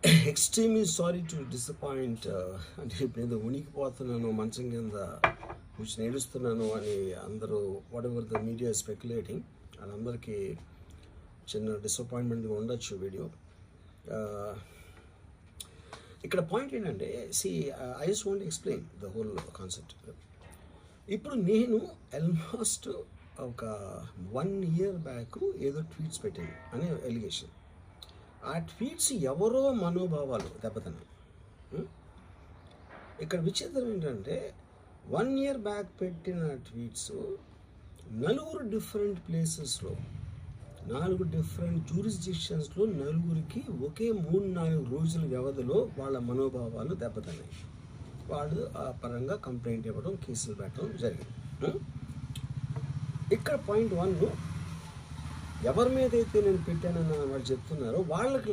Extremely sorry to disappoint. అంటే ఇప్పుడు ఏదో ఉనికిపోతున్నాను, మంచం కింద కూర్చొని ఏడుస్తున్నాను అని అందరూ what ever the media speculating, వాళ్ళందరికీ చిన్న డిసప్పాయింట్మెంట్గా ఉండొచ్చు వీడియో. ఇక్కడ పాయింట్ ఏంటంటే, I just want explain the whole concept. ఇప్పుడు నేను ఆల్మోస్ట్ ఒక 1 year బ్యాక్ ఏదో ట్వీట్స్ పెట్టాను అనే ఎలిగేషన్. ఆ ట్వీట్స్ ఎవరో మనోభావాలు దెబ్బతిన్నాయి. ఇక్కడ విచిత్రం ఏంటంటే 1 year బ్యాక్ పెట్టిన ట్వీట్స్ 4 డిఫరెంట్ ప్లేసెస్లో, 4 డిఫరెంట్ జ్యూరిస్డిక్షన్స్లో నలుగురికి ఒకే 3-4 రోజుల వ్యవధిలో వాళ్ళ మనోభావాలు దెబ్బతిన్నాయి. వాళ్ళు ఆ పరంగా కంప్లైంట్ ఇవ్వడం, కేసులు పెట్టడం జరిగింది. ఇక్కడ పాయింట్ 1, ఎవరి మీద అయితే నేను పెట్టానని వాళ్ళు చెప్తున్నారో వాళ్ళకి